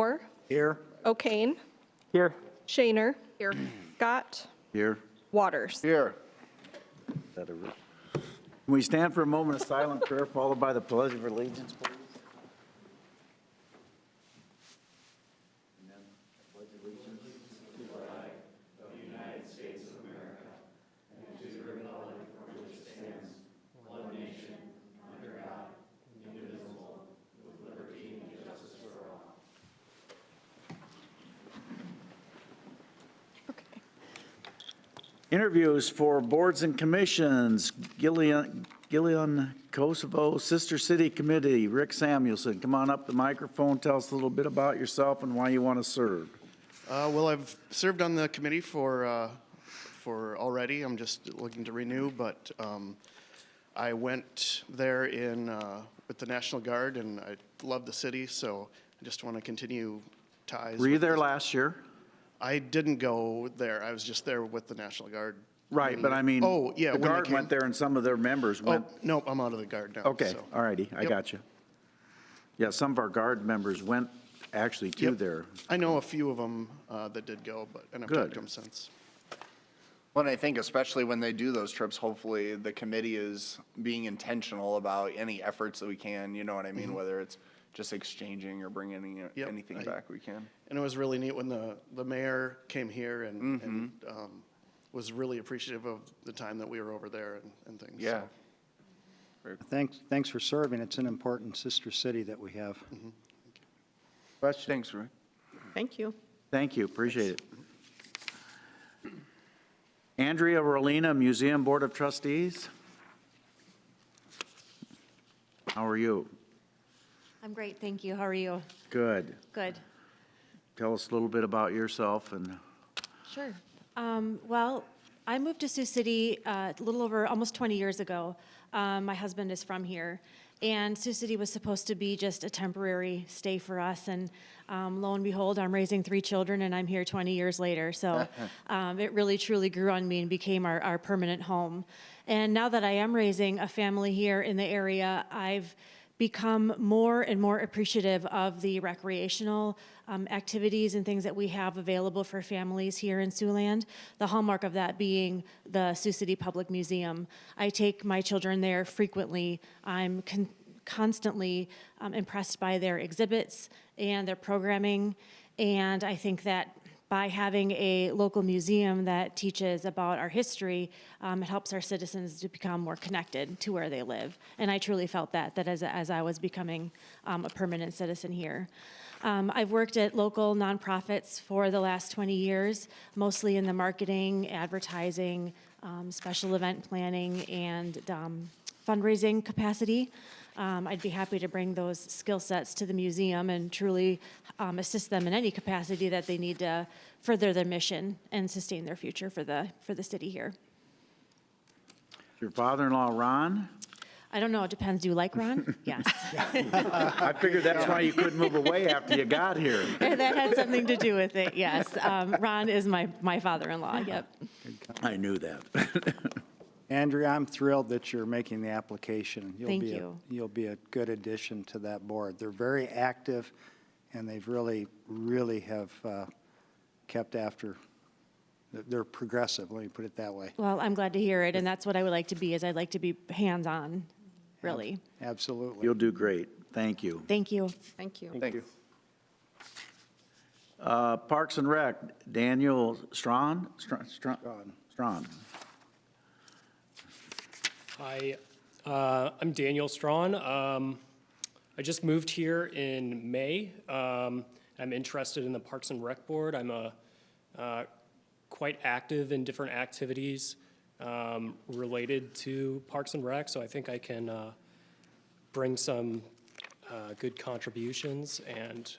Moore, Here. O'Kane, Here. Shaner. Here. Scott, Here. Waters. Here. Can we stand for a moment of silent prayer followed by the Pledge of Allegiance, please? Interviews for boards and commissions. Gillian Kosovo Sister City Committee, Rick Samuelson. Come on up the microphone. Tell us a little bit about yourself and why you want to serve. Well, I've served on the committee for already. I'm just looking to renew, but I went there with the National Guard, and I love the city, so I just want to continue ties. Were you there last year? I didn't go there. I was just there with the National Guard. Right, but I mean, oh yeah, the Guard went there and some of their members went. Oh, no, I'm out of the Guard now. Okay, so. all righty, I got you. Yeah, some of our Guard members went actually to there. I know a few of them that did go, and I've talked to them since. Well, and I think especially when they do those trips, hopefully the committee is being intentional about any efforts that we can, you know what I mean? Whether it's just exchanging or bringing anything back we can. And it was really neat when the mayor came here and was really appreciative of the time that we were over there and things. Yeah. So. Thanks for serving. It's an important sister city that we have. Question? Thanks, Roy. Thank you. Thank you, appreciate it. Andrea Rolina, Museum Board of Trustees. How are you? I'm great, thank you. How are you? Good. Good. Tell us a little bit about yourself and. Sure. Well, I moved to Sioux City a little over almost 20 years ago. My husband is from here, and Sioux City was supposed to be just a temporary stay for us, and lo and behold, I'm raising 3 children, and I'm here 20 years later. So it really, truly grew on me and became our permanent home. And now that I am raising a family here in the area, I've become more and more appreciative of the recreational activities and things that we have available for families here in Siouxland. The hallmark of that being the Sioux City Public Museum. I take my children there frequently. I'm constantly impressed by their exhibits and their programming, and I think that by having a local museum that teaches about our history, it helps our citizens to become more connected to where they live. And I truly felt that as I was becoming a permanent citizen here. I've worked at local nonprofits for the last 20 years, mostly in the marketing, advertising, special event planning, and fundraising capacity. I'd be happy to bring those skill sets to the museum and truly assist them in any capacity that they need to further their mission and sustain their future for the city here. Your father-in-law, Ron? I don't know, it depends. Do you like Ron? Yes. I figured that's why you couldn't move away after you got here. That had something to do with it, yes. Ron is my father-in-law, yep. I knew that. Andrea, I'm thrilled that you're making the application. Thank you. You'll be a good addition to that board. They're very active, and they've really have kept after. They're progressive, let me put it that way. Well, I'm glad to hear it, and that's what I would like to be, is I'd like to be hands-on, really. Absolutely. You'll do great. Thank you. Thank you. Thank you. Thank you. Parks and Rec, Daniel Strawn. Hi, I'm Daniel Strawn. I just moved here in May. I'm interested in the Parks and Rec Board. I'm quite active in different activities related to Parks and Rec, so I think I can bring some good contributions and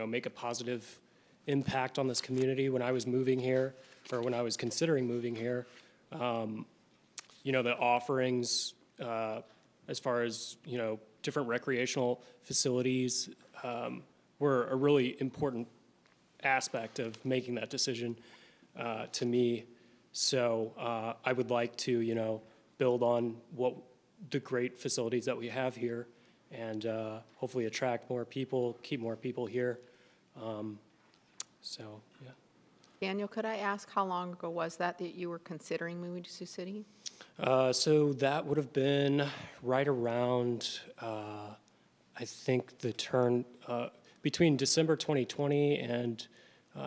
make a positive impact on this community. When I was moving here, or when I was considering moving here, the offerings as far as, different recreational facilities were a really important aspect of making that decision to me. So I would like to, build on what the great facilities that we have here and hopefully attract more people, keep more people here. So, yeah. Daniel, could I ask how long ago was that you were considering moving to Sioux City? So that would have been right around, I think, the turn between December 2020 and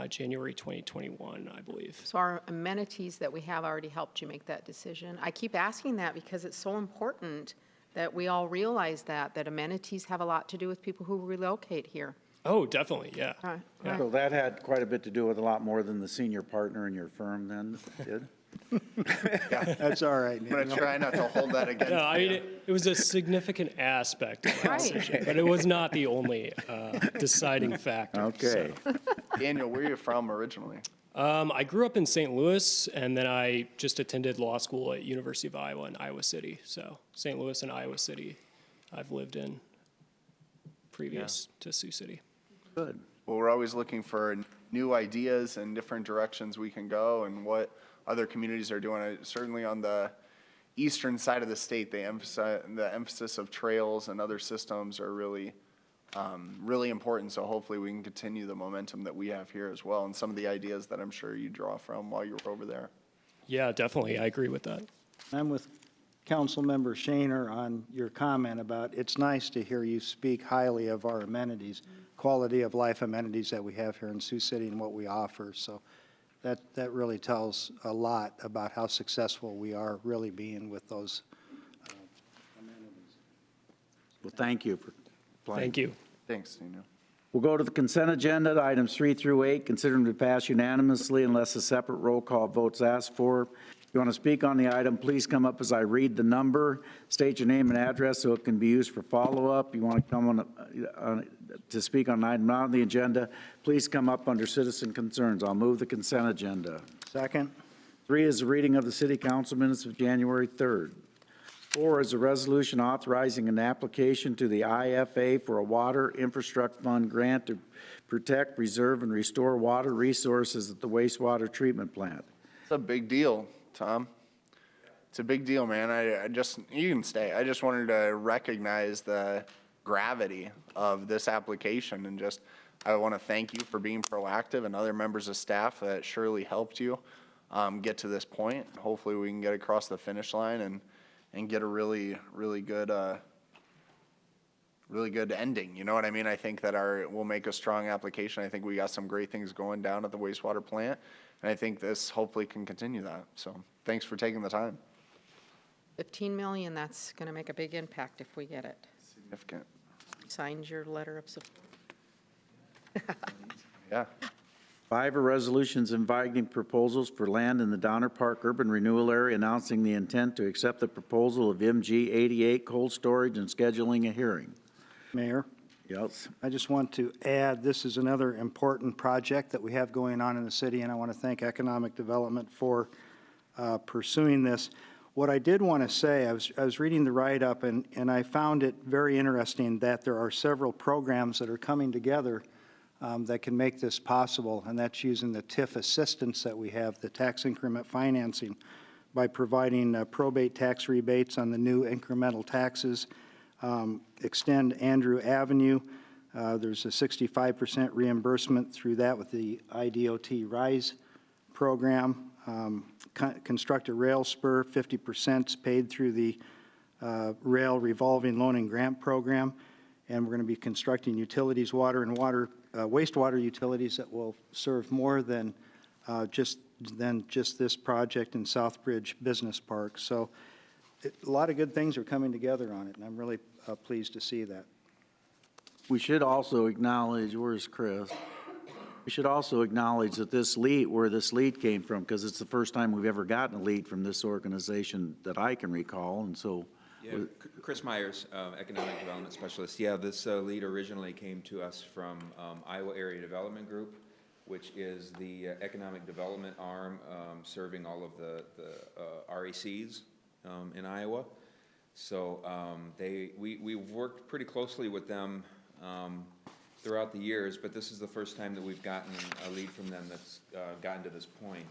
January 2021, I believe. So our amenities that we have already helped you make that decision. I keep asking that because it's so important that we all realize that amenities have a lot to do with people who relocate here. Oh, definitely, yeah. Right, Yeah. right. So that had quite a bit to do with a lot more than the senior partner in your firm then did? That's all right. I'm gonna Daniel. try not to hold that against No, I mean, you. it was a significant aspect of my Right. decision, but it was not the only deciding factor. Okay. so. Daniel, where are you from originally? I grew up in St. Louis, and then I just attended law school at University of Iowa in Iowa City. So St. Louis and Iowa City, I've lived in previous to Sioux City. Good. Well, we're always looking for new ideas and different directions we can go and what other communities are doing. Certainly on the eastern side of the state, the emphasis of trails and other systems are really, really important. So hopefully we can continue the momentum that we have here as well and some of the ideas that I'm sure you draw from while you were over there. Yeah, definitely. I agree with that. I'm with Councilmember Shaner on your comment about it's nice to hear you speak highly of our amenities, quality of life amenities that we have here in Sioux City and what we offer. So that really tells a lot about how successful we are really being with those amenities. Well, thank you for playing. Thank you. Thanks, Daniel. We'll go to the consent agenda, items 3 through 8, consider them to pass unanimously unless a separate roll call vote's asked for. If you want to speak on the item, please come up as I read the number, state your name and address so it can be used for follow-up. You want to come on to speak on an item not on the agenda, please come up under citizen concerns. I'll move the consent agenda. Second? 3 is the reading of the city council minutes of January 3rd. 4 is a resolution authorizing an application to the IFA for a water infrastructure fund grant to protect, preserve, and restore water resources at the wastewater treatment plant. It's a big deal, Tom. It's a big deal, man. You can stay. I just wanted to recognize the gravity of this application and I want to thank you for being proactive and other members of staff that surely helped you get to this point. Hopefully we can get across the finish line and get a really good ending. You know what I mean? I think that we'll make a strong application. I think we got some great things going down at the wastewater plant, and I think this hopefully can continue that. So thanks for taking the time. 15 million, that's going to make a big impact if we get it. Significant. Signed your letter of support. Yeah. 5 are resolutions inviting proposals for land in the Donner Park Urban Renewal Area, announcing the intent to accept the proposal of MG 88 cold storage and scheduling a hearing. Mayor? Yes. I just want to add, this is another important project that we have going on in the city, and I want to thank Economic Development for pursuing this. What I did want to say, I was reading the write-up, and I found it very interesting that there are several programs that are coming together that can make this possible, and that's using the TIF assistance that we have, the tax increment financing, by providing probate tax rebates on the new incremental taxes, extend Andrew Avenue. There's a 65% reimbursement through that with the IDOT RISE program. Construct a rail spur, 50% paid through the rail revolving loan and grant program. And we're going to be constructing utilities, water and wastewater utilities that will serve more than just this project in Southbridge Business Park. So a lot of good things are coming together on it, and I'm really pleased to see that. We should also acknowledge, where's Chris? We should also acknowledge that where this lead came from, because it's the first time we've ever gotten a lead from this organization that I can recall, and so. Yeah, Chris Myers, Economic Development Specialist. Yeah, this lead originally came to us from Iowa Area Development Group, which is the economic development arm serving all of the RECs in Iowa. So we've worked pretty closely with them throughout the years, but this is the first time that we've gotten a lead from them that's gotten to this point.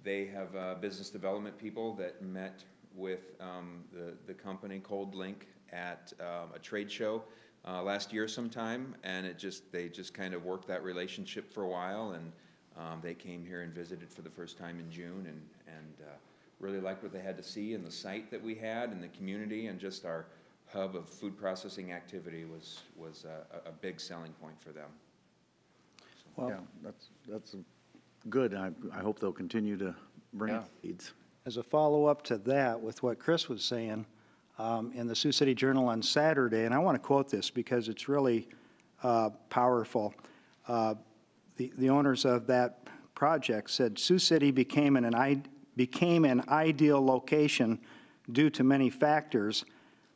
They have business development people that met with the company Cold Link at a trade show last year sometime, and they just kind of worked that relationship for a while, and they came here and visited for the first time in June, and really liked what they had to see, and the site that we had, and the community, and just our hub of food processing activity was a big selling point for them. Yeah, that's good. I hope they'll continue to bring Yeah. leads. As a follow-up to that, with what Chris was saying, in the Sioux City Journal on Saturday, and I want to quote this because it's really powerful. The owners of that project said, "Sioux City became an ideal location due to many factors,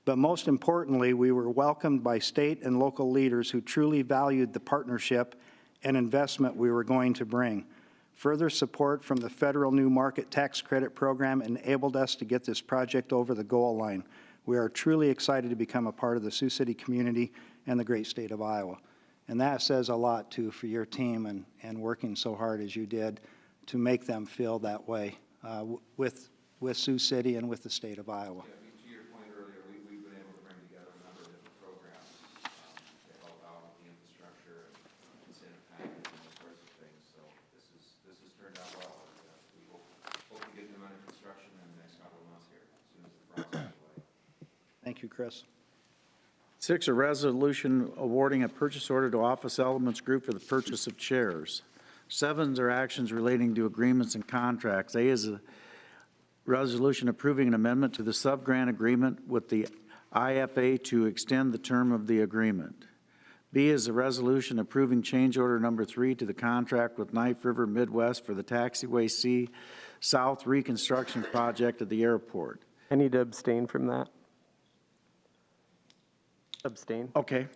but most importantly, we were welcomed by state and local leaders who truly valued the partnership and investment we were going to bring. Further support from the federal New Market Tax Credit Program enabled us to get this project over the goal line. We are truly excited to become a part of the Sioux City community and the great state of Iowa." And that says a lot, too, for your team and working so hard as you did to make them feel that way with Sioux City and with the state of Iowa. To your point earlier, we've been able to bring together a number of different programs to help out with the infrastructure and incentive packages and those sorts of things. So this has turned out well. We hope to get them under construction in the next couple of months here, as soon as the frost goes away. Thank you, Chris. 6, a resolution awarding a purchase order to Office Elements Group for the purchase of chairs. 7 are actions relating to agreements and contracts. A is a resolution approving an amendment to the sub-grant agreement with the IFA to extend the term of the agreement. B is a resolution approving change order number 3 to the contract with Knife River Midwest for the Taxiway C South reconstruction project at the airport. I need to abstain from that. Abstain. Okay.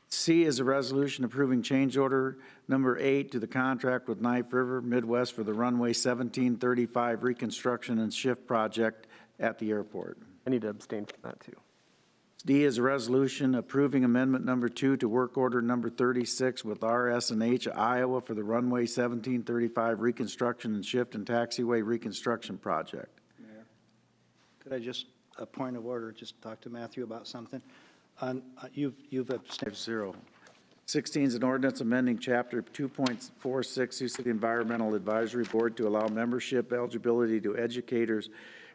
C is a resolution approving change order number 8 to the contract with Knife River Midwest for the runway 1735 reconstruction and shift project at the airport. I need to abstain from that too. D is a resolution approving amendment number 2 to work order number 36 with RS&H Iowa for the runway 1735 reconstruction and shift and taxiway reconstruction project. Mayor, could I just, a point of order, just talk to Matthew about something? You've abstained. 5-0. 16 is an ordinance amending Chapter 2.46 Sioux City Environmental Advisory Board to allow membership eligibility to educators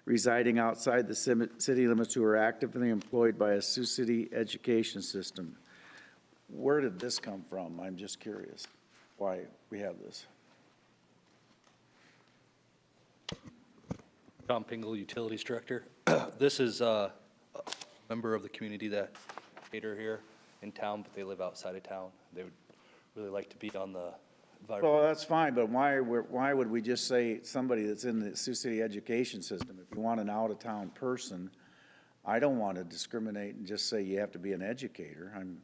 residing outside the city limits who are actively employed by a Sioux City education system. Where did this come from? I'm just curious why we have this. John Pingle, Utilities Director. This is a member of the community that are here in town, but they live outside of town. They would really like to be on the environment. Well, that's fine, but why would we just say somebody that's in the Sioux City education system? If you want an out-of-town person, I don't want to discriminate and just say you have to be an educator. I'm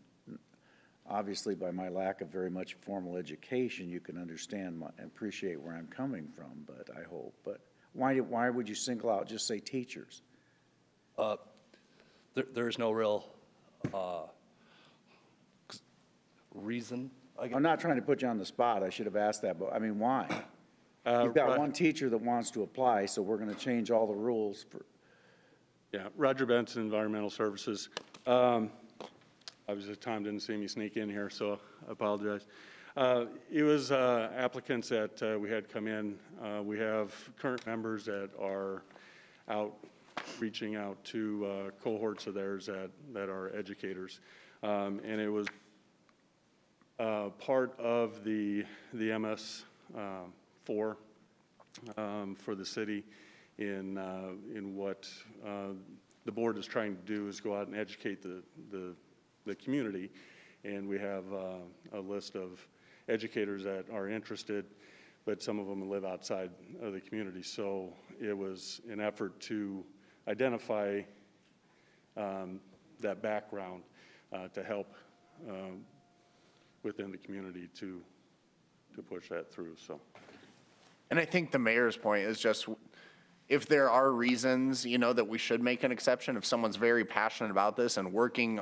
obviously, by my lack of very much formal education, you can understand and appreciate where I'm coming from, but I hope. But why would you single out, just say teachers? There's no real reason. I'm not trying to put you on the spot. I should have asked that, but I mean, why? You've got one teacher that wants to apply, so we're going to change all the rules for. Yeah, Roger Benson, Environmental Services. Obviously, Tom didn't see me sneak in here, so I apologize. It was applicants that we had come in. We have current members that are out reaching out to cohorts of theirs that are educators. And it was part of the MS 4 for the city in what the board is trying to do is go out and educate the community. And we have a list of educators that are interested, but some of them live outside of the community. So it was an effort to identify that background to help within the community to push that through. So, And I think the mayor's point is just, if there are reasons, that we should make an exception, if someone's very passionate about this and working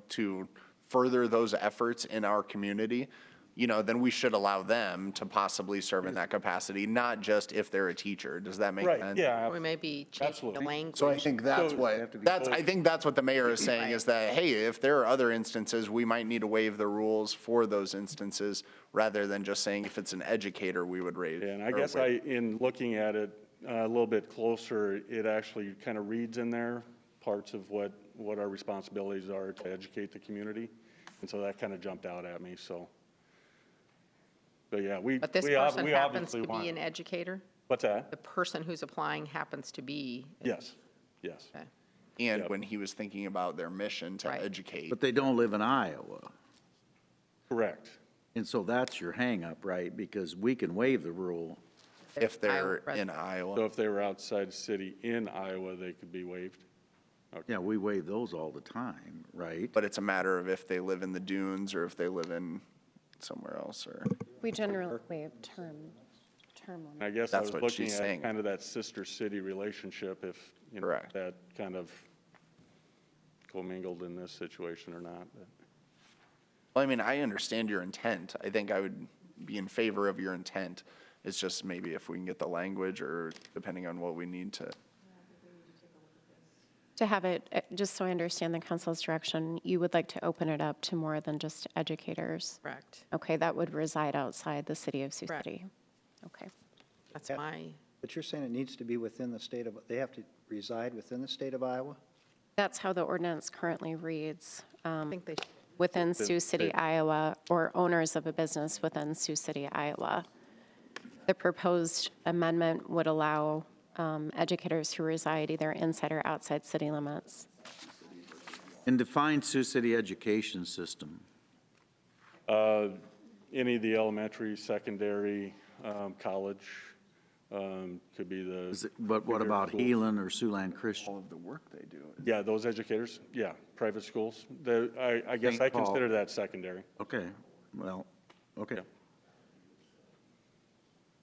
to further those efforts in our community, then we should allow them to possibly serve in that capacity, not just if they're a teacher. Does that make Right, sense? yeah. We may be changing the Absolutely. language. So I think I think that's what the mayor is saying, is that, hey, if there are other instances, we might need to waive the rules for those instances, rather than just saying if it's an educator, we would raise. Yeah, and I or guess waive. in looking at it a little bit closer, it actually kind of reads in there parts of what our responsibilities are to educate the community. And so that kind of jumped out at me, so. But yeah, But this we person happens obviously to want. be an educator? What's that? The person who's applying happens to be? Yes. Okay. And Yep. when he was thinking about their mission to Right. educate. But they don't live in Iowa. Correct. And so that's your hangup, right? Because we can waive the rule. If they're Iowa in Iowa. So if they were outside the city in Iowa, they could be waived? Yeah, we waive those all the time, right? But it's a matter of if they live in the dunes or if they live in somewhere else, or. We generally waive term limits. I guess I That's was what looking she's at saying. kind of that sister city relationship, if, Correct. that kind of commingled in this situation or not. But Well, I mean, I understand your intent. I think I would be in favor of your intent. It's just maybe if we can get the language, or depending on what we need to. To have it, just so I understand the council's direction, you would like to open it up to more than just educators? Correct. Okay, that would reside outside the city of Sioux Correct. City? Okay. That's my, But you're saying it needs to be within the state of, they have to reside within the state of Iowa? That's how the ordinance currently reads. I think they should. Within Sioux City, Iowa, or owners of a business within Sioux City, Iowa. The proposed amendment would allow educators who reside either inside or outside city limits. And define Sioux City education system. any of the elementary, secondary, college, could be the. But what bigger about schools. Heelan or Siouxland Christian? All of the work they do. Yeah, those educators, yeah, private schools. I guess St. I Paul. consider that secondary. Okay, well, okay. Yeah.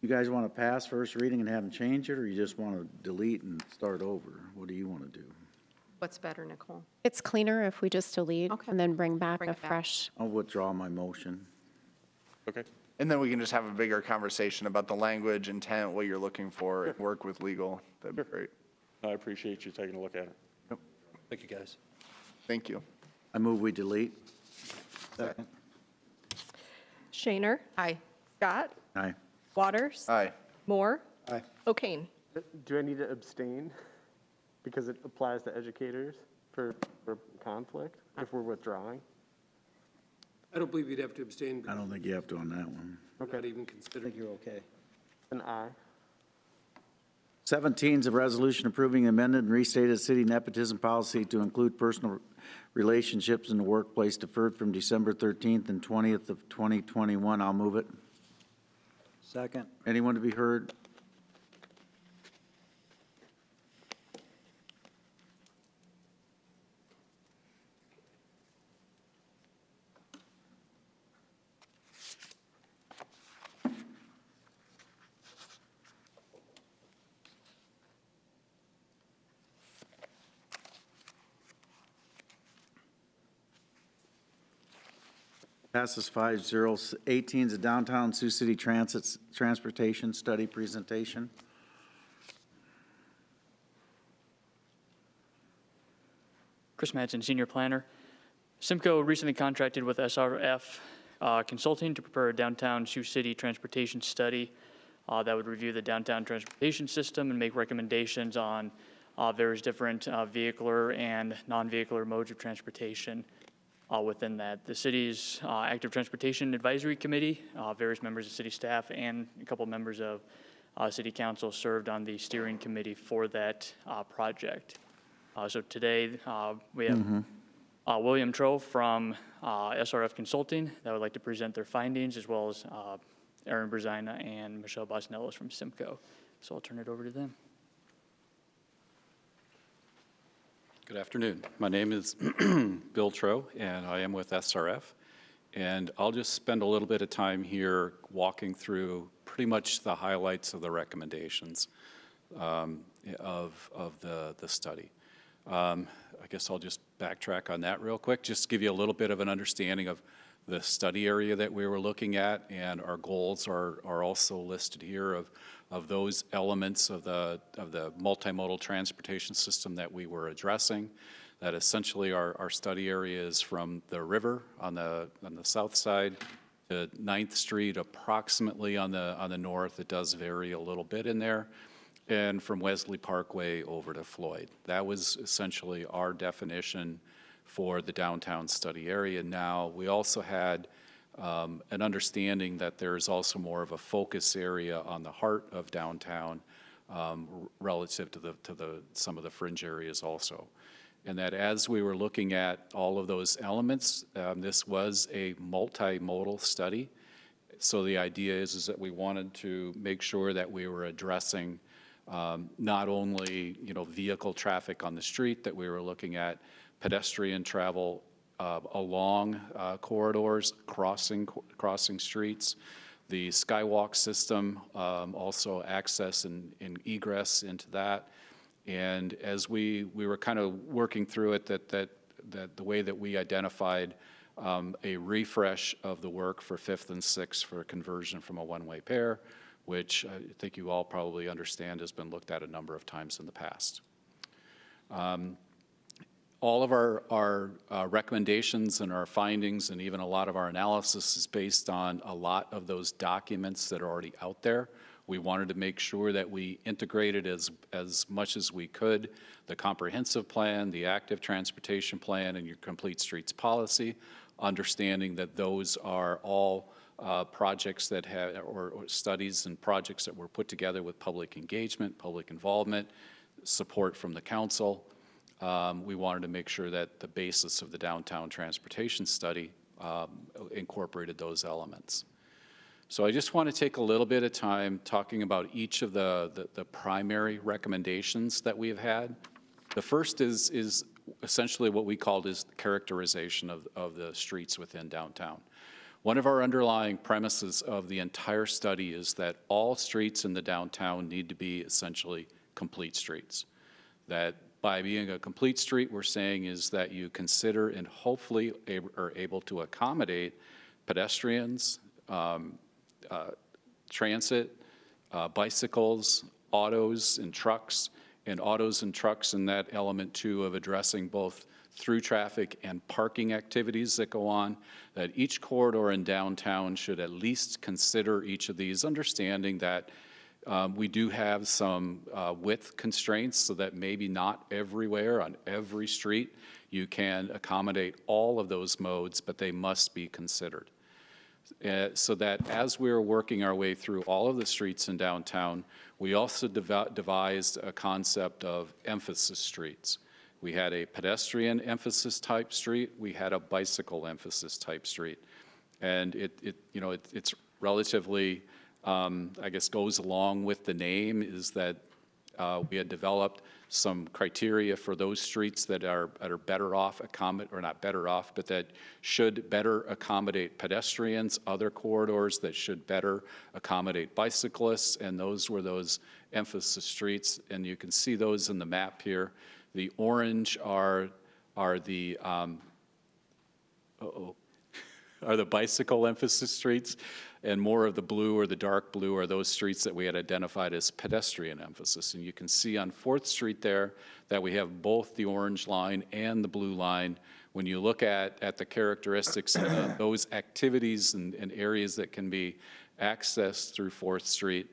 You guys want to pass first reading and have them change it, or you just want to delete and start over? What do you want to do? What's better, Nicole? It's cleaner if we just delete Okay. and then bring back Bring a it back. fresh. I'll withdraw my motion. Okay. And then we can just have a bigger conversation about the language, intent, what you're looking for, and work with legal. That'd be great. I appreciate you taking a look at it. Thank you, guys. Thank you. I move we delete. Second. Shaner, Aye. Scott, Aye. Waters, Aye. Moore, Aye. O'Kane. Do I need to abstain because it applies to educators for conflict if we're withdrawing? I don't believe you'd have to abstain, I because don't think you have to on that one. we're not even I considering. think you're okay. An aye. 17 is a resolution approving amended and restated city nepotism policy to include personal relationships in the workplace deferred from December 13th and 20th of 2021. I'll move it. Second. Anyone to be heard? Passes 5-0. 18 is a downtown Sioux City transportation study presentation. Chris Madsen, Senior Planner. Simcoe recently contracted with SRF Consulting to prepare a downtown Sioux City transportation study that would review the downtown transportation system and make recommendations on various different vehicular and non-vehicular modes of transportation within that. The city's Active Transportation Advisory Committee, various members of city staff, and a couple members of city council served on the steering committee for that project. So today, we have William Troe from SRF Consulting that would like to present their findings, as well as Aaron Brzina and Michelle Bosnellos from Simcoe. So I'll turn it over to them. Good afternoon. My name is Bill Troe, and I am with SRF. And I'll just spend a little bit of time here walking through pretty much the highlights of the recommendations of the study. I guess I'll just backtrack on that real quick, just to give you a little bit of an understanding of the study area that we were looking at, and our goals are also listed here of those elements of the multimodal transportation system that we were addressing. That essentially our study area is from the river on the south side to 9th Street, approximately on the north. It does vary a little bit in there, and from Wesley Parkway over to Floyd. That was essentially our definition for the downtown study area. Now, we also had an understanding that there's also more of a focus area on the heart of downtown relative to some of the fringe areas also. And that as we were looking at all of those elements, this was a multimodal study. So the idea is that we wanted to make sure that we were addressing not only, vehicle traffic on the street, that we were looking at pedestrian travel along corridors, crossing streets, the skywalk system, also access and egress into that. And as we were kind of working through it, that the way that we identified a refresh of the work for 5th and 6th for conversion from a one-way pair, which I think you all probably understand has been looked at a number of times in the past. All of our recommendations and our findings and even a lot of our analysis is based on a lot of those documents that are already out there. We wanted to make sure that we integrated as much as we could the comprehensive plan, the active transportation plan, and your complete streets policy, understanding that those are all projects that have, or studies and projects that were put together with public engagement, public involvement, support from the council. We wanted to make sure that the basis of the downtown transportation study incorporated those elements. So I just want to take a little bit of time talking about each of the primary recommendations that we have had. The first is essentially what we called is characterization of the streets within downtown. One of our underlying premises of the entire study is that all streets in the downtown need to be essentially complete streets. That by being a complete street, we're saying is that you consider and hopefully are able to accommodate pedestrians, transit, bicycles, autos and trucks, and that element too of addressing both through traffic and parking activities that go on, that each corridor in downtown should at least consider each of these, understanding that we do have some width constraints, so that maybe not everywhere on every street you can accommodate all of those modes, but they must be considered. So that as we were working our way through all of the streets in downtown, we also devised a concept of emphasis streets. We had a pedestrian emphasis type street, we had a bicycle emphasis type street. And it's relatively, I guess, goes along with the name, is that we had developed some criteria for those streets that are better off or not better off, but that should better accommodate pedestrians, other corridors that should better accommodate bicyclists, and those were those emphasis streets, and you can see those in the map here. The orange are the are the bicycle emphasis streets, and more of the blue or the dark blue are those streets that we had identified as pedestrian emphasis. And you can see on 4th Street there that we have both the orange line and the blue line. When you look at the characteristics of those activities and areas that can be accessed through 4th Street,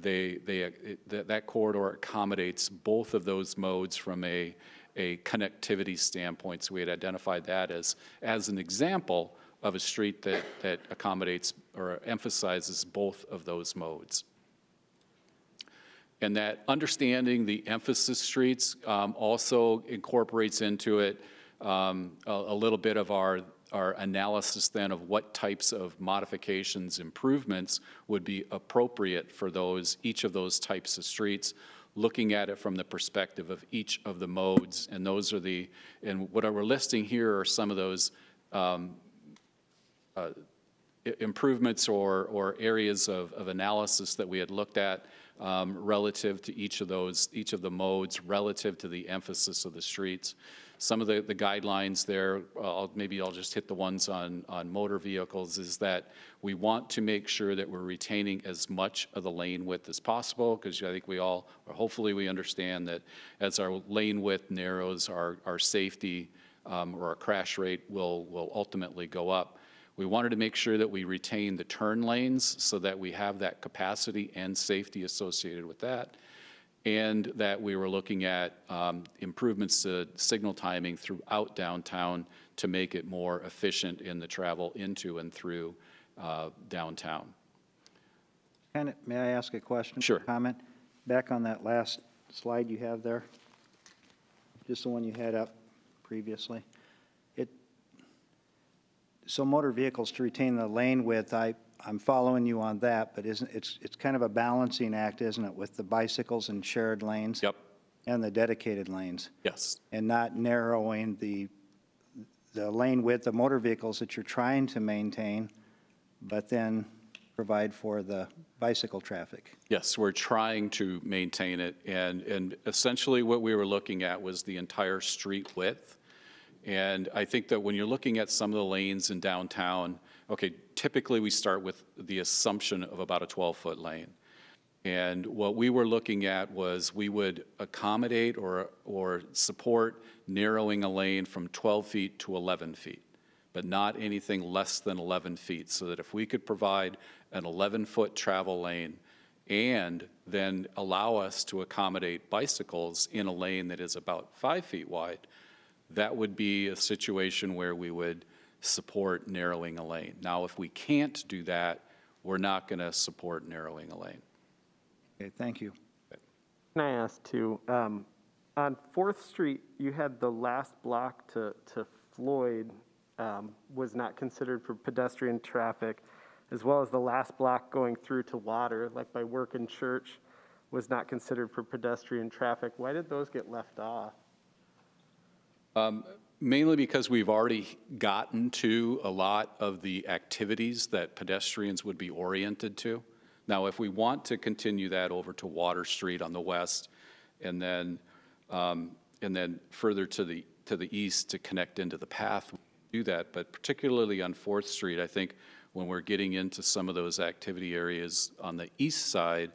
that corridor accommodates both of those modes from a connectivity standpoint. So we had identified that as an example of a street that accommodates or emphasizes both of those modes. And that understanding the emphasis streets also incorporates into it a little bit of our analysis then of what types of modifications, improvements would be appropriate for each of those types of streets, looking at it from the perspective of each of the modes. And those are and what we're listing here are some of those improvements or areas of analysis that we had looked at relative to each of the modes, relative to the emphasis of the streets. Some of the guidelines there, maybe I'll just hit the ones on motor vehicles, is that we want to make sure that we're retaining as much of the lane width as possible, because I think we all, or hopefully we understand that as our lane width narrows, our safety or our crash rate will ultimately go up. We wanted to make sure that we retain the turn lanes so that we have that capacity and safety associated with that, and that we were looking at improvements to signal timing throughout downtown to make it more efficient in the travel into and through downtown. May I ask a question? Sure. Comment? Back on that last slide you have there, just the one you had up previously. So motor vehicles to retain the lane width, I'm following you on that, but it's kind of a balancing act, isn't it, with the bicycles and shared lanes? Yep. And the dedicated lanes? Yes. And not narrowing the lane width of motor vehicles that you're trying to maintain, but then provide for the bicycle traffic? Yes, we're trying to maintain it, and essentially what we were looking at was the entire street width. And I think that when you're looking at some of the lanes in downtown, okay, typically we start with the assumption of about a 12-foot lane. And what we were looking at was we would accommodate or support narrowing a lane from 12 feet to 11 feet, but not anything less than 11 feet, so that if we could provide an 11-foot travel lane and then allow us to accommodate bicycles in a lane that is about 5 feet wide, that would be a situation where we would support narrowing a lane. Now, if we can't do that, we're not going to support narrowing a lane. Okay, thank you. Can I ask too, on 4th Street, you had the last block to Floyd was not considered for pedestrian traffic, as well as the last block going through to Water, like by Work and Church, was not considered for pedestrian traffic. Why did those get left off? Mainly because we've already gotten to a lot of the activities that pedestrians would be oriented to. Now, if we want to continue that over to Water Street on the west, and then further to the east to connect into the path, we do that. But particularly on 4th Street, I think when we're getting into some of those activity areas on the east side,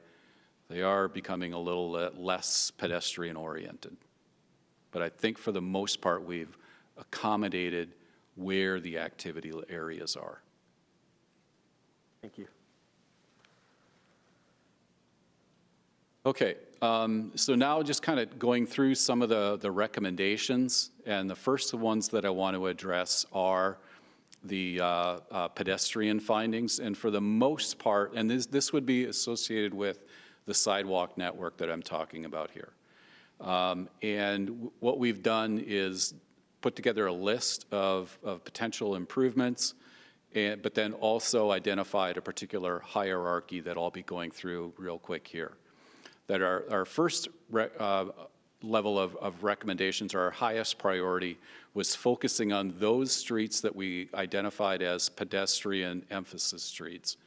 they are becoming a little less pedestrian oriented. But I think for the most part, we've accommodated where the activity areas are. Thank you. Okay, so now just kind of going through some of the recommendations, and the first ones that I want to address are the pedestrian findings, and for the most part, and this would be associated with the sidewalk network that I'm talking about here. And what we've done is put together a list of potential improvements, but then also identified a particular hierarchy that I'll be going through real quick here. That our first level of recommendations, or our highest priority, was focusing on those streets that we identified as pedestrian emphasis streets.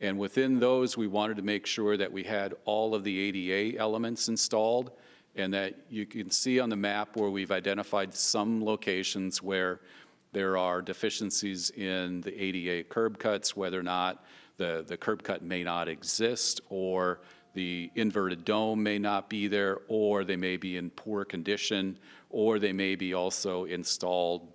And within those, we wanted to make sure that we had all of the ADA elements installed, and that you can see on the map where we've identified some locations where there are deficiencies in the ADA curb cuts, whether or not the curb cut may not exist, or the inverted dome may not be there, or they may be in poor condition, or they may be also installed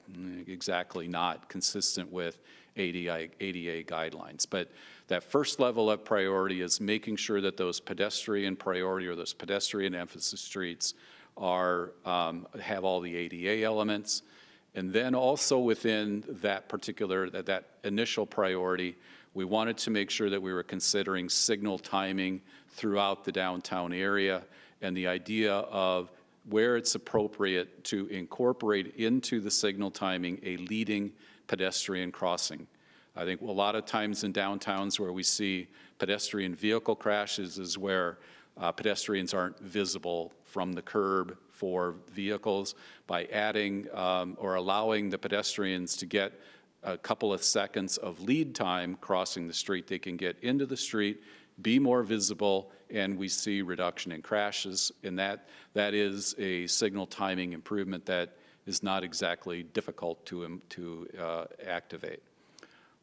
exactly not consistent with ADA guidelines. But that first level of priority is making sure that those pedestrian priority or those pedestrian emphasis streets are have all the ADA elements. And then also within that particular, that initial priority, we wanted to make sure that we were considering signal timing throughout the downtown area, and the idea of where it's appropriate to incorporate into the signal timing a leading pedestrian crossing. I think a lot of times in downtowns where we see pedestrian vehicle crashes is where pedestrians aren't visible from the curb for vehicles. By adding or allowing the pedestrians to get a couple of seconds of lead time crossing the street. They can get into the street, be more visible, and we see reduction in crashes. And that is a signal timing improvement that is not exactly difficult to activate.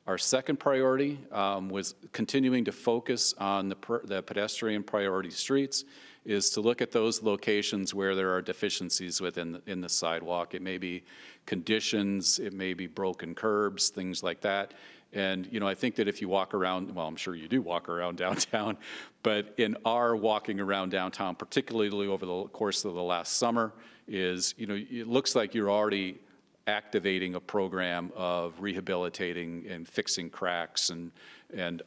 Our second priority was continuing to focus on the pedestrian priority streets, is to look at those locations where there are deficiencies in the sidewalk. It may be conditions, it may be broken curbs, things like that. And, you know, I think that if you walk around, well, I'm sure you do walk around downtown, but in our walking around downtown, particularly over the course of the last summer, is, you know, it looks like you're already activating a program of rehabilitating and fixing cracks and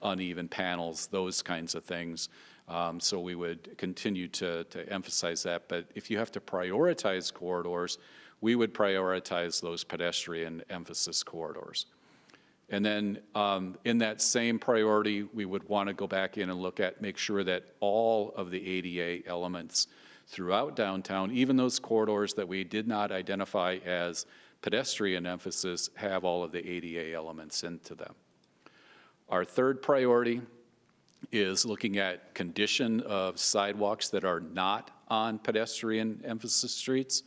uneven panels, those kinds of things. So we would continue to emphasize that. But if you have to prioritize corridors, we would prioritize those pedestrian emphasis corridors. And then in that same priority, we would want to go back in and make sure that all of the ADA elements throughout downtown, even those corridors that we did not identify as pedestrian emphasis, have all of the ADA elements into them. Our third priority is looking at condition of sidewalks that are not on pedestrian emphasis streets,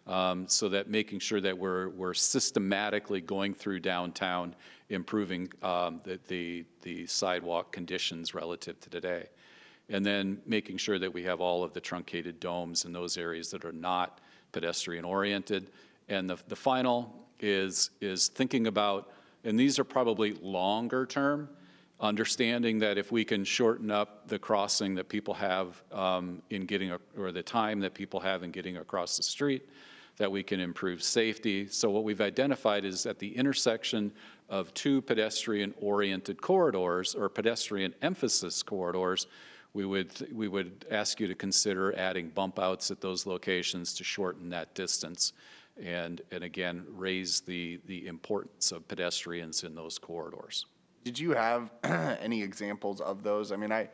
so that making sure that we're systematically going through downtown, improving the sidewalk conditions relative to today. And then making sure that we have all of the truncated domes in those areas that are not pedestrian oriented. And the final is thinking about, and these are probably longer term, understanding that if we can shorten up the crossing that people have in getting, or the time that people have in getting across the street, that we can improve safety. So what we've identified is at the intersection of two pedestrian-oriented corridors, or pedestrian emphasis corridors, we would ask you to consider adding bump outs at those locations to shorten that distance, and again, raise the importance of pedestrians in those corridors. Did you have any examples of those? I mean, I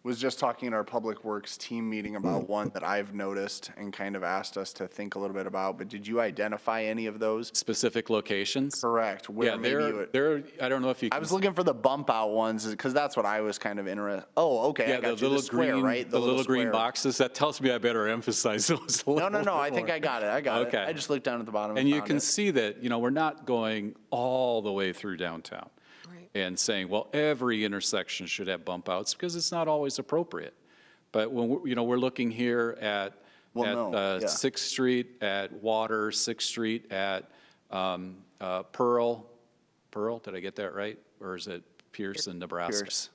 was just talking in our Public Works team meeting about one that I've noticed and kind of asked us to think a little bit about, but did you identify any of those? Specific locations? Correct. Yeah, I don't know if you can. I was looking for the bump out ones because that's what I was kind of interested. Oh, okay. Yeah, I got the little square, green, right? the little green square. boxes, that tells me I better emphasize those a little No, I think more. I got it. Okay. I just looked down at the bottom And you found can it. see that, you know, we're not going all the way through downtown and saying, well, every intersection should have bump outs, because it's not always appropriate. But when we're looking here at 6th Street, at Water, 6th Street, at Pearl, did I get that right? Or is it Pearson, Nebraska? Pierce.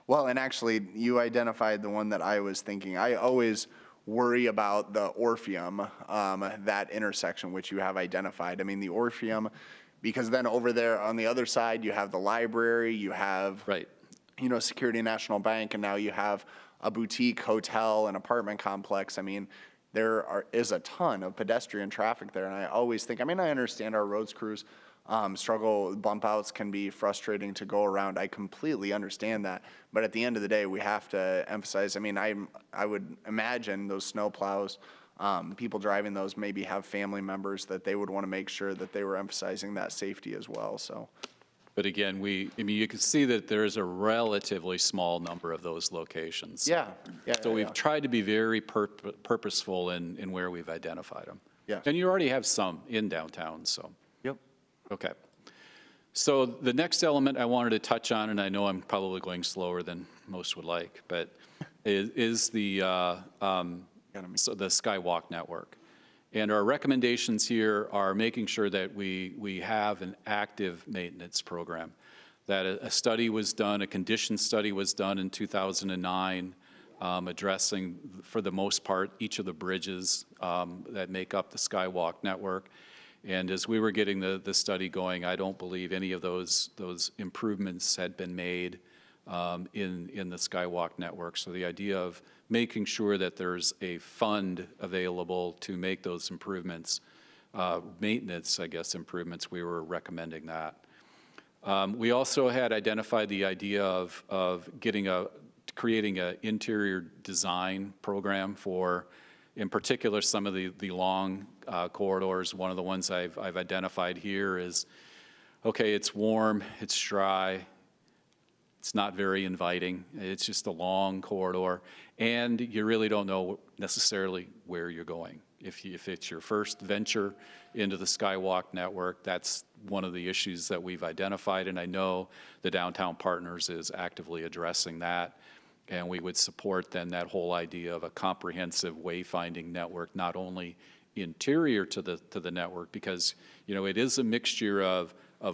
Well, and actually, you identified the one that I was thinking. I always worry about the Orpheum, that intersection, which you have identified. I mean, the Orpheum, because then over there on the other side, you have the library, you have, Security National Bank, and now you have a boutique hotel and apartment complex. I mean, there is a ton of pedestrian traffic there, and I always think, I mean, I understand our roads crews struggle, bump outs can be frustrating to go around. I completely understand that, but at the end of the day, we have to emphasize, I mean, I would imagine those snow plows, people driving those maybe have family members that they would want to make sure that they were emphasizing that safety as well, so. But again, you can see that there's a relatively small number of those locations. So we've tried to be very purposeful in where we've identified them. Yeah. And you already have some in downtown, so. Yep. Okay. So the next element I wanted to touch on, and I know I'm probably going slower than most would like, but is the Skywalk network. And our recommendations here are making sure that we have an active maintenance program, that a study was done, a condition study was done in 2009, addressing, for the most part, each of the bridges that make up the Skywalk network. And as we were getting the study going, I don't believe any of those improvements had been made in the Skywalk network. So the idea of making sure that there's a fund available to make those improvements, maintenance, I guess, improvements, we were recommending that. We also had identified the idea of creating an interior design program for, in particular, some of the long corridors. One of the ones I've identified here is okay, it's warm, it's dry, it's not very inviting, it's just a long corridor, and you really don't know necessarily where you're going. If it's your first venture into the Skywalk network, that's one of the issues that we've identified, and I know the Downtown Partners is actively addressing that. And we would support then that whole idea of a comprehensive wayfinding network, not only interior to the network, because, you know, it is a mixture of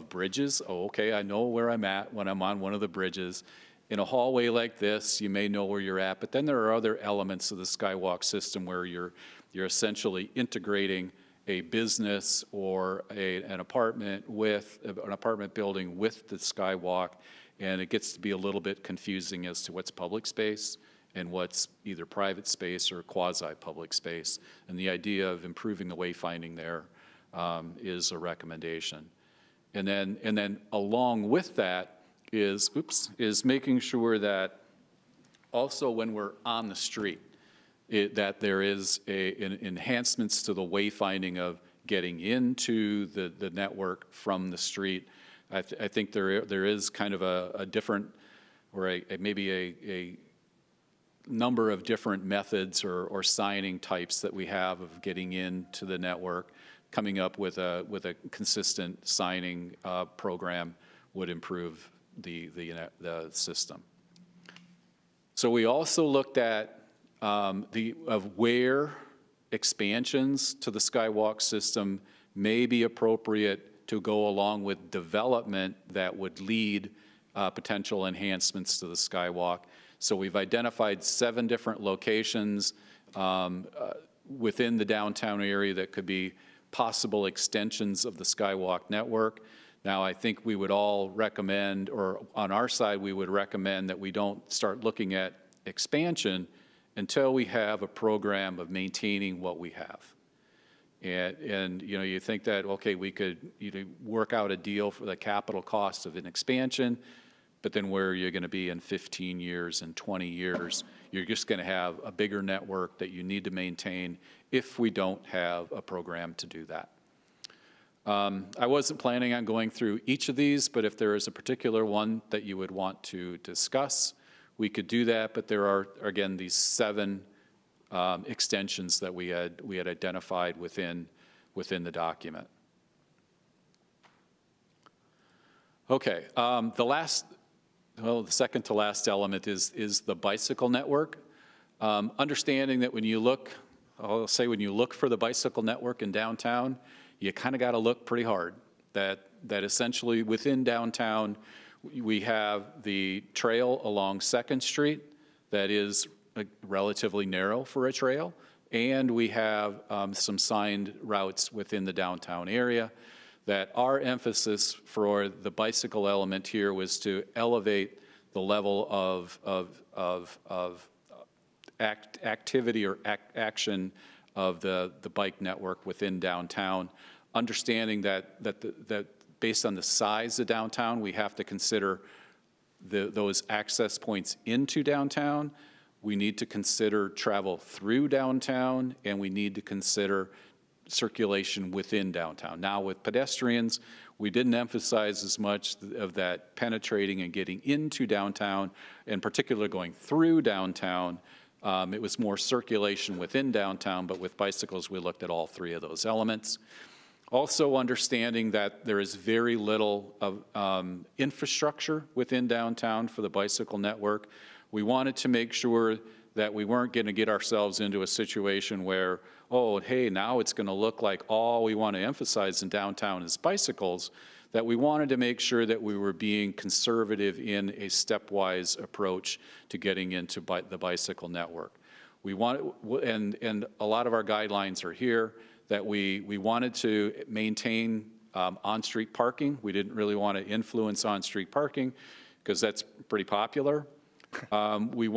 bridges. Oh, okay, I know where I'm at when I'm on one of the bridges. In a hallway like this, you may know where you're at, but then there are other elements of the Skywalk system where you're essentially integrating a business or an apartment building with the Skywalk, and it gets to be a little bit confusing as to what's public space and what's either private space or quasi-public space. And the idea of improving the wayfinding there is a recommendation. And then along with that is making sure that also when we're on the street, that there is enhancements to the wayfinding of getting into the network from the street. I think there is kind of a different, or maybe a number of different methods or signing types that we have of getting into the network. Coming up with a consistent signing program would improve the system. So we also looked at where expansions to the Skywalk system may be appropriate to go along with development that would lead potential enhancements to the Skywalk. So we've identified 7 different locations within the downtown area that could be possible extensions of the Skywalk network. Now, I think we would all recommend, or on our side, we would recommend that we don't start looking at expansion until we have a program of maintaining what we have. And you know, you think that, okay, we could work out a deal for the capital cost of an expansion, but then where are you going to be in 15 years and 20 years? You're just going to have a bigger network that you need to maintain if we don't have a program to do that. I wasn't planning on going through each of these, but if there is a particular one that you would want to discuss, we could do that. But there are, again, these 7 extensions that we had identified within the document. Okay, the second to last element is the bicycle network. Understanding that when you look, I'll say when you look for the bicycle network in downtown, you kind of got to look pretty hard. That essentially within downtown, we have the trail along 2nd Street that is relatively narrow for a trail, and we have some signed routes within the downtown area. That our emphasis for the bicycle element here was to elevate the level of activity or action of the bike network within downtown, understanding that based on the size of downtown, we have to consider those access points into downtown. We need to consider travel through downtown, and we need to consider circulation within downtown. Now with pedestrians, we didn't emphasize as much of that penetrating and getting into downtown, in particular going through downtown. It was more circulation within downtown, but with bicycles, we looked at all 3 of those elements. Also understanding that there is very little of infrastructure within downtown for the bicycle network. We wanted to make sure that we weren't going to get ourselves into a situation where, oh, hey, now it's going to look like all we want to emphasize in downtown is bicycles, that we wanted to make sure that we were being conservative in a stepwise approach to getting into the bicycle network. We want, and a lot of our guidelines are here, that we wanted to maintain on-street parking. We didn't really want to influence on-street parking because that's pretty popular. We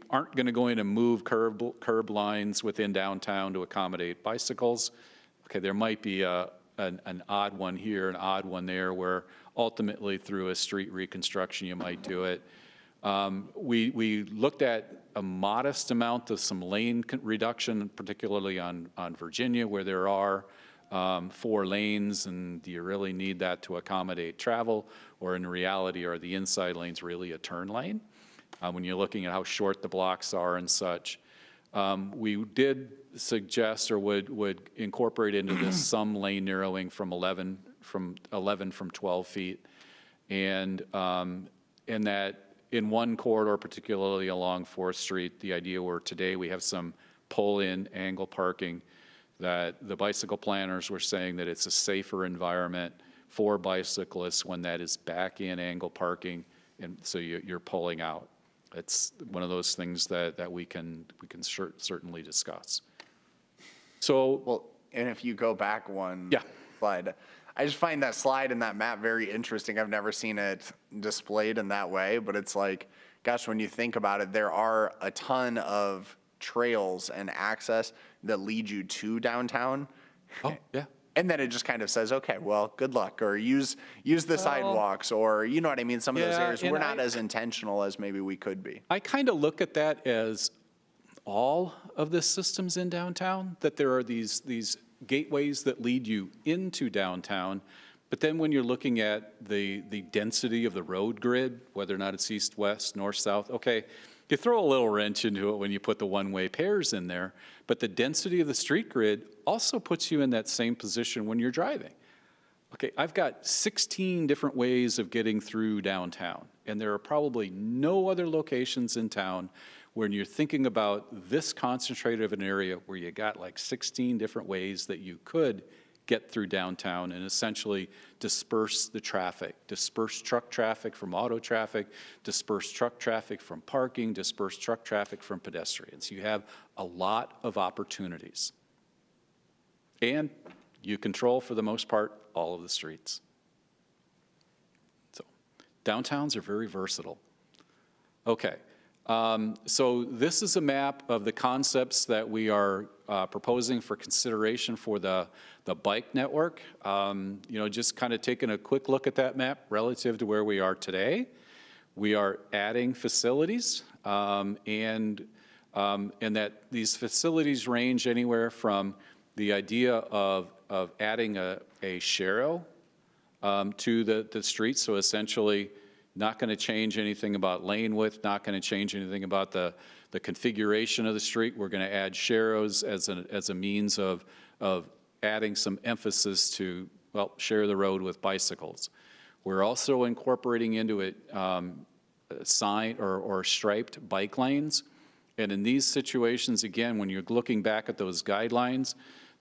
aren't going to go in and move curb lines within downtown to accommodate bicycles. Okay, there might be an odd one here, an odd one there, where ultimately through a street reconstruction you might do it. We looked at a modest amount of some lane reduction, particularly on Virginia, where there are 4 lanes, and do you really need that to accommodate travel? Or in reality, are the inside lanes really a turn lane? When you're looking at how short the blocks are and such. We did suggest or would incorporate into this some lane narrowing from 11 from 12 feet. And that in one corridor, particularly along 4th Street, the idea where today we have some pull-in angle parking, that the bicycle planners were saying that it's a safer environment for bicyclists when that is back in angle parking, and so you're pulling out. It's one of those things that we can certainly discuss. So, Well, and if you go back one yeah. slide, I just find that slide and that map very interesting. I've never seen it displayed in that way, but it's like, gosh, when you think about it, there are a ton of trails and access that lead you to downtown. Oh, yeah. And then it just kind of says, okay, well, good luck, or use the sidewalks, or you know what I mean? Some of those Yeah, areas, and we're not as intentional as maybe we could be. I kind of look at that as all of the systems in downtown, that there are these gateways that lead you into downtown, but then when you're looking at the density of the road grid, whether or not it's east, west, north, south, okay, you throw a little wrench into it when you put the one-way pairs in there, but the density of the street grid also puts you in that same position when you're driving. Okay, I've got 16 different ways of getting through downtown, and there are probably no other locations in town when you're thinking about this concentrated of an area where you got like 16 different ways that you could get through downtown and essentially disperse the traffic, disperse truck traffic from auto traffic, disperse truck traffic from parking, disperse truck traffic from pedestrians. You have a lot of opportunities. And you control, for the most part, all of the streets. So downtowns are very versatile. Okay. So this is a map of the concepts that we are proposing for consideration for the bike network. Just kind of taking a quick look at that map relative to where we are today. We are adding facilities, and that these facilities range anywhere from the idea of adding a sharrow to the street, so essentially not going to change anything about lane width, not going to change anything about the configuration of the street. We're going to add sharrows as a means of adding some emphasis to, well, share the road with bicycles. We're also incorporating into it sign or striped bike lanes. And in these situations, again, when you're looking back at those guidelines,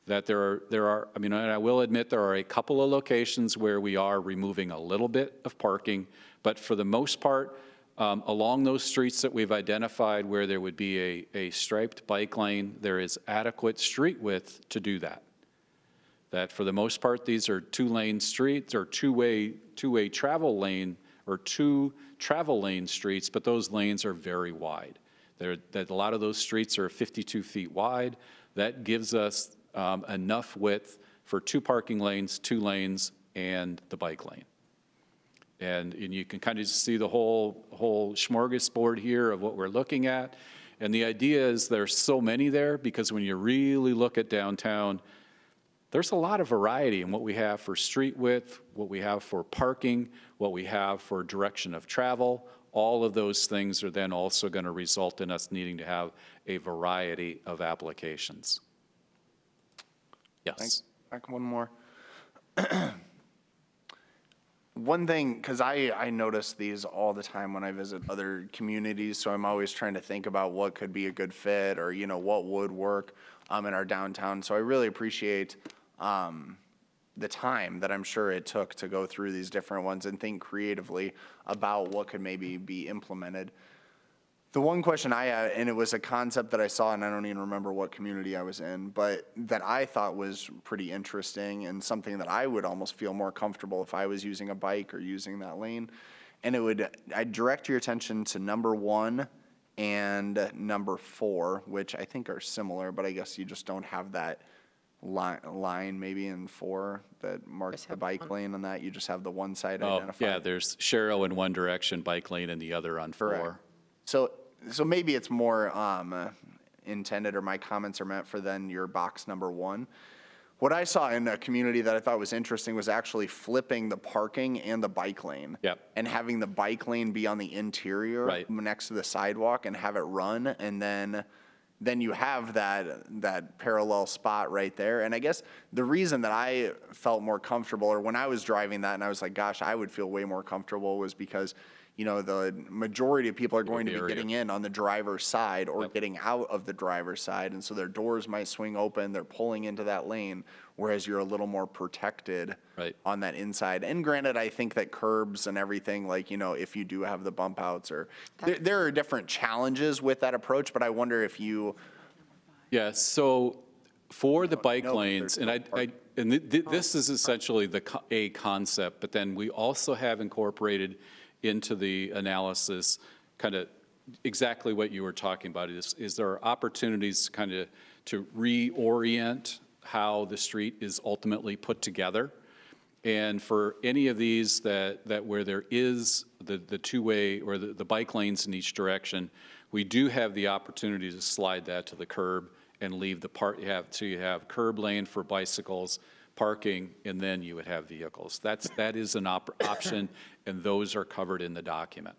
that there are, I mean, and I will admit there are a couple of locations where we are removing a little bit of parking, but for the most part, along those streets that we've identified where there would be a striped bike lane, there is adequate street width to do that. That for the most part, these are two-lane streets or two-way travel lane or two travel lane streets, but those lanes are very wide. That a lot of those streets are 52 feet wide. That gives us enough width for 2 parking lanes, 2 lanes, and the bike lane. And you can kind of see the whole smorgasbord here of what we're looking at. And the idea is there's so many there because when you really look at downtown, there's a lot of variety in what we have for street width, what we have for parking, what we have for direction of travel. All of those things are then also going to result in us needing to have a variety of applications. Yes. Back one more. One thing, because I notice these all the time when I visit other communities, so I'm always trying to think about what could be a good fit or, what would work in our downtown. So I really appreciate the time that I'm sure it took to go through these different ones and think creatively about what could maybe be implemented. The one question I had, and it was a concept that I saw, and I don't even remember what community I was in, but that I thought was pretty interesting and something that I would almost feel more comfortable if I was using a bike or using that lane. And I'd direct your attention to number 1 and number 4, which I think are similar, but I guess you just don't have that line maybe in 4 that marks the bike lane on that. You just have the one side identified. Yeah, there's sharrow in one direction, bike lane in the other on 4. Correct. So maybe it's more intended, or my comments are meant for then your box number 1. What I saw in a community that I thought was interesting was actually flipping the parking and the bike lane. Yep. And having the bike lane be on the interior Right. next to the sidewalk and have it run, and then you have that parallel spot right there. And I guess the reason that I felt more comfortable, or when I was driving that and I was like, gosh, I would feel way more comfortable, was because, you know, the majority of people are going to be getting in on the driver's side or getting out of the driver's side. And so their doors might swing open, they're pulling into that lane, whereas you're a little more protected on that inside. And granted, I think that curbs and everything, like, you know, if you do have the bump outs, or there are different challenges with that approach, but I wonder if you. Yeah, so for the bike lanes, and this is essentially a concept, but then we also have incorporated into the analysis kind of exactly what you were talking about, is there are opportunities kind of to reorient how the street is ultimately put together. And for any of these that where there is the two-way or the bike lanes in each direction, we do have the opportunity to slide that to the curb and leave the part, so you have curb lane for bicycles, parking, and then you would have vehicles. That is an option, and those are covered in the document.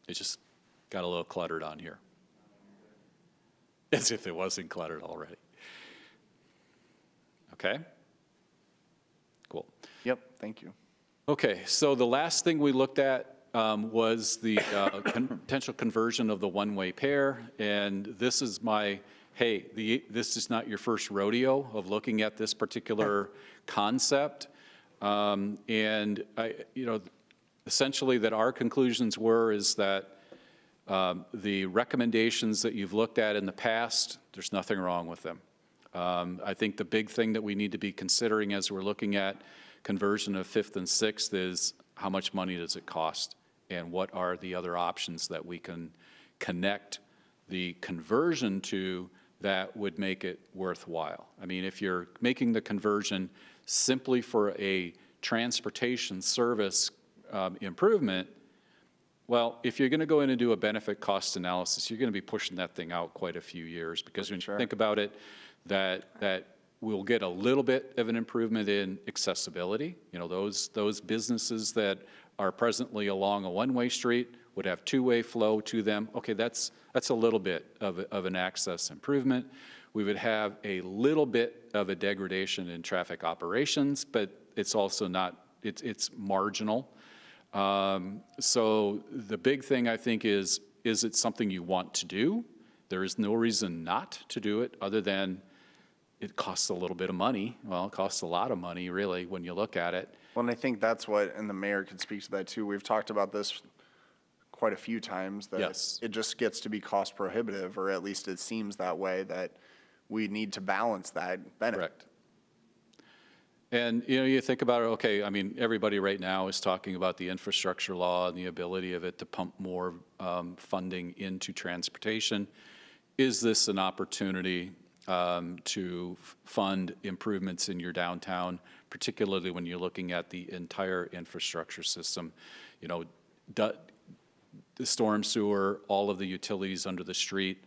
It just got a little cluttered on here, as if it wasn't cluttered already. Okay? Cool. Yep, thank you. Okay, so the last thing we looked at was the potential conversion of the one-way pair, and this is my, hey, this is not your first rodeo of looking at this particular concept. And essentially that our conclusions is that the recommendations that you've looked at in the past, there's nothing wrong with them. I think the big thing that we need to be considering as we're looking at conversion of 5th and 6th is how much money does it cost, and what are the other options that we can connect the conversion to that would make it worthwhile. I mean, if you're making the conversion simply for a transportation service improvement, well, if you're going to go in and do a benefit cost analysis, you're going to be pushing that thing out quite a few years, because when you think about it, that we'll get a little bit of an improvement in accessibility. You know, those businesses that are presently along a one-way street would have two-way flow to them. Okay, that's a little bit of an access improvement. We would have a little bit of a degradation in traffic operations, but it's also not, it's marginal. So the big thing, I think, is it something you want to do? There is no reason not to do it, other than it costs a little bit of money. Well, it costs a lot of money, really, when you look at it. Well, and I think that's what, and the mayor could speak to that too. We've talked about this quite a few times, that it just gets to be cost prohibitive, or at least it seems that way, that we need to balance that benefit. Correct. And, you know, you think about it, okay, I mean, everybody right now is talking about the infrastructure law and the ability of it to pump more funding into transportation. Is this an opportunity to fund improvements in your downtown, particularly when you're looking at the entire infrastructure system? You know, the storm sewer, all of the utilities under the street,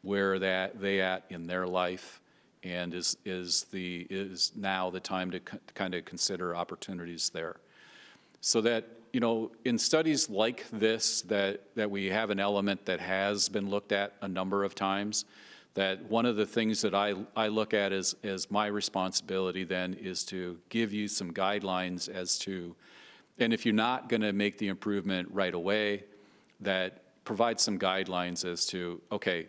where are they at in their life? And is now the time to kind of consider opportunities there? So that, you know, in studies like this, that we have an element that has been looked at a number of times, that one of the things that I look at as my responsibility then is to give you some guidelines as to, and if you're not going to make the improvement right away, that provide some guidelines as to, okay,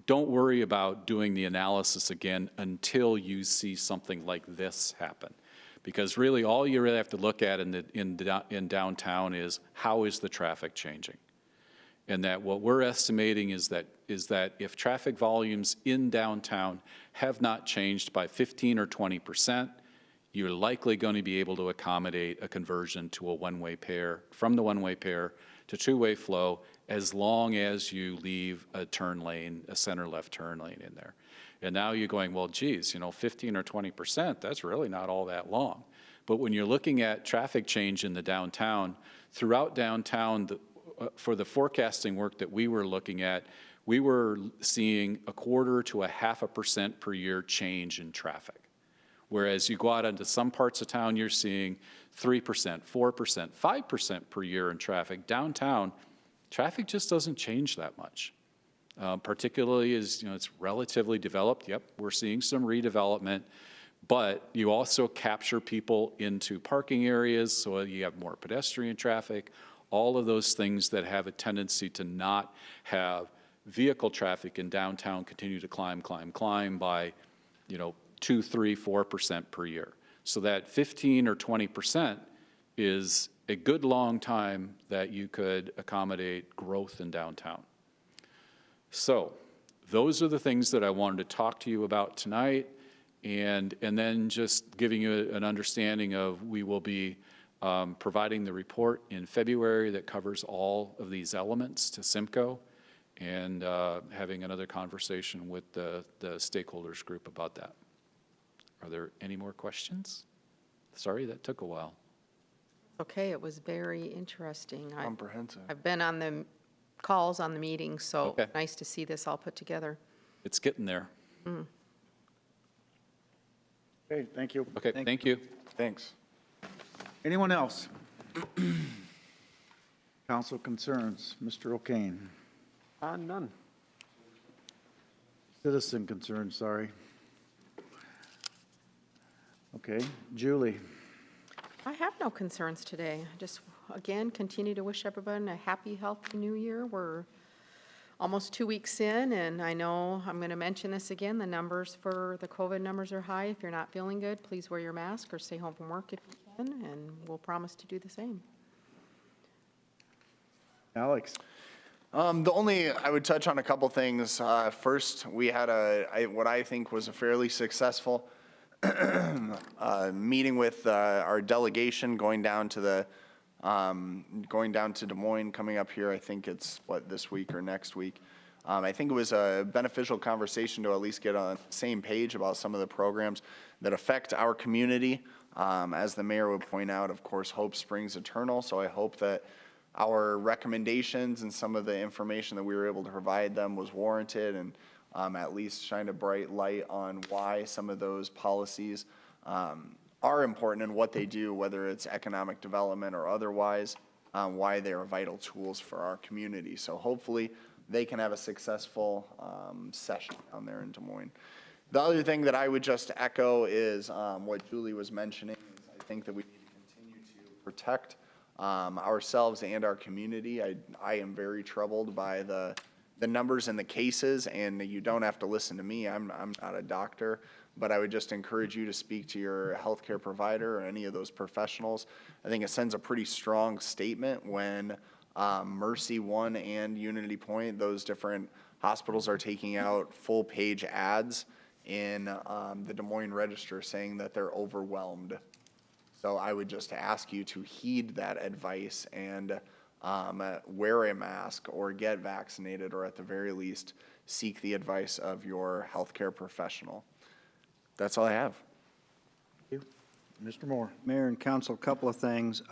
don't worry about doing the analysis again until you see something like this happen. Because really all you really have to look at in downtown is, how is the traffic changing? And that what we're estimating is that if traffic volumes in downtown have not changed by 15 or 20%, you're likely going to be able to accommodate a conversion to a one-way pair, from the one-way pair to two-way flow, as long as you leave a turn lane, a center left turn lane in there. And now you're going, well, geez, you know, 15 or 20%, that's really not all that long. But when you're looking at traffic change in the downtown, throughout downtown, for the forecasting work that we were looking at, we were seeing 0.25% to 0.5% per year change in traffic. Whereas you go out into some parts of town, you're seeing 3%, 4%, 5% per year in traffic. Downtown, traffic just doesn't change that much. Particularly as, it's relatively developed. Yep, we're seeing some redevelopment, but you also capture people into parking areas, so you have more pedestrian traffic, all of those things that have a tendency to not have vehicle traffic in downtown continue to climb by, 2, 3, 4% per year. So that 15 or 20% is a good long time that you could accommodate growth in downtown. So those are the things that I wanted to talk to you about tonight, and then just giving you an understanding of we will be providing the report in February that covers all of these elements to Simcoe, and having another conversation with the stakeholders group about that. Are there any more questions? Sorry, that took a while. Okay, it was very interesting. Comprehensive. I've been on the calls on the meetings, so Okay. nice to see this all put together. It's getting there. Okay, thank you. Okay, thank you. Thanks. Anyone else? Council concerns, Mr. O'Kane. None. Citizen concerns, sorry. Okay, Julie. I have no concerns today. I just, again, continue to wish everyone a happy, healthy new year. We're almost 2 weeks in, and I know I'm going to mention this again. The numbers for the COVID numbers are high. If you're not feeling good, please wear your mask or stay home from work if you can, and we'll promise to do the same. Alex. I would touch on a couple things. First, we had what I think was a fairly successful meeting with our delegation going down to Des Moines, coming up here. I think it's this week or next week. I think it was a beneficial conversation to at least get on the same page about some of the programs that affect our community. As the mayor would point out, of course, hope springs eternal. So I hope that our recommendations and some of the information that we were able to provide them was warranted, and at least shine a bright light on why some of those policies are important and what they do, whether it's economic development or otherwise, why they are vital tools for our community. So hopefully they can have a successful session down there in Des Moines. The other thing that I would just echo is what Julie was mentioning. I think that we need to continue to protect ourselves and our community. I am very troubled by the numbers and the cases, and you don't have to listen to me. I'm not a doctor, but I would just encourage you to speak to your healthcare provider or any of those professionals. I think it sends a pretty strong statement when Mercy One and Unity Point, those different hospitals, are taking out full-page ads in the Des Moines Register saying that they're overwhelmed. So I would just ask you to heed that advice and wear a mask or get vaccinated, or at the very least, seek the advice of your healthcare professional. That's all I have. Thank you. Mr. Moore. Mayor and council, a couple of things.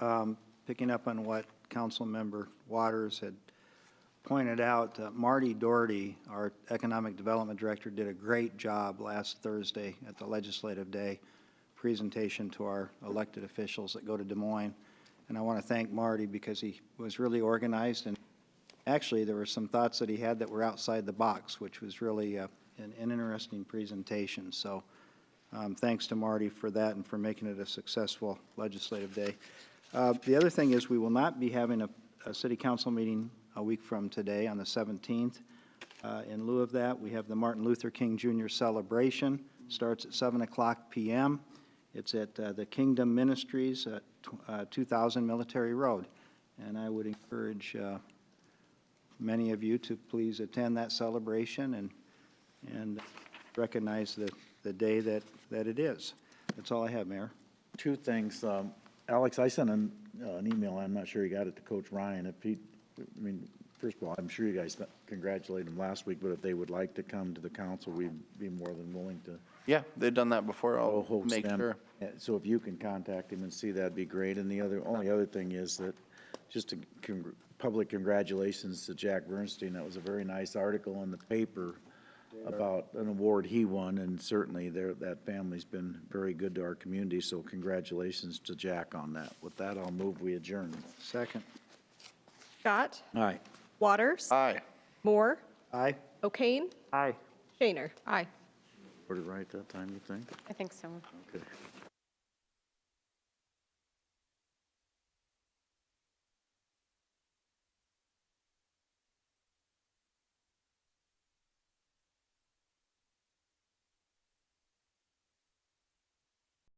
Picking up on what Council Member Waters had pointed out, Marty Doherty, our Economic Development Director, did a great job last Thursday at the Legislative Day presentation to our elected officials that go to Des Moines. And I want to thank Marty because he was really organized, and actually there were some thoughts that he had that were outside the box, which was really an interesting presentation. So thanks to Marty for that and for making it a successful legislative day. The other thing is we will not be having a city council meeting a week from today on the 17th. In lieu of that, we have the Martin Luther King Jr. celebration. Starts at 7:00 p.m. It's at the Kingdom Ministries at 2000 Military Road. And I would encourage many of you to please attend that celebration and recognize the day that it is. That's all I have, Mayor. Two things. Alex, I sent an email, I'm not sure you got it, to Coach Ryan. If he, first of all, I'm sure you guys congratulated him last week, but if they would like to come to the council, we'd be more than willing to. Yeah, they've done that before. I'll host make them. sure. So if you can contact him and see, that'd be great. And the only other thing is that just a public congratulations to Jack Bernstein. That was a very nice article in the paper about an award he won, and certainly that family's been very good to our community, so congratulations to Jack on that. With that, I'll move we adjourn. Second. Scott. Aye. Waters. Aye. Moore. Aye. O'Kane. Aye. Shaner. Aye. Were it right that time, you think? I think so. Okay.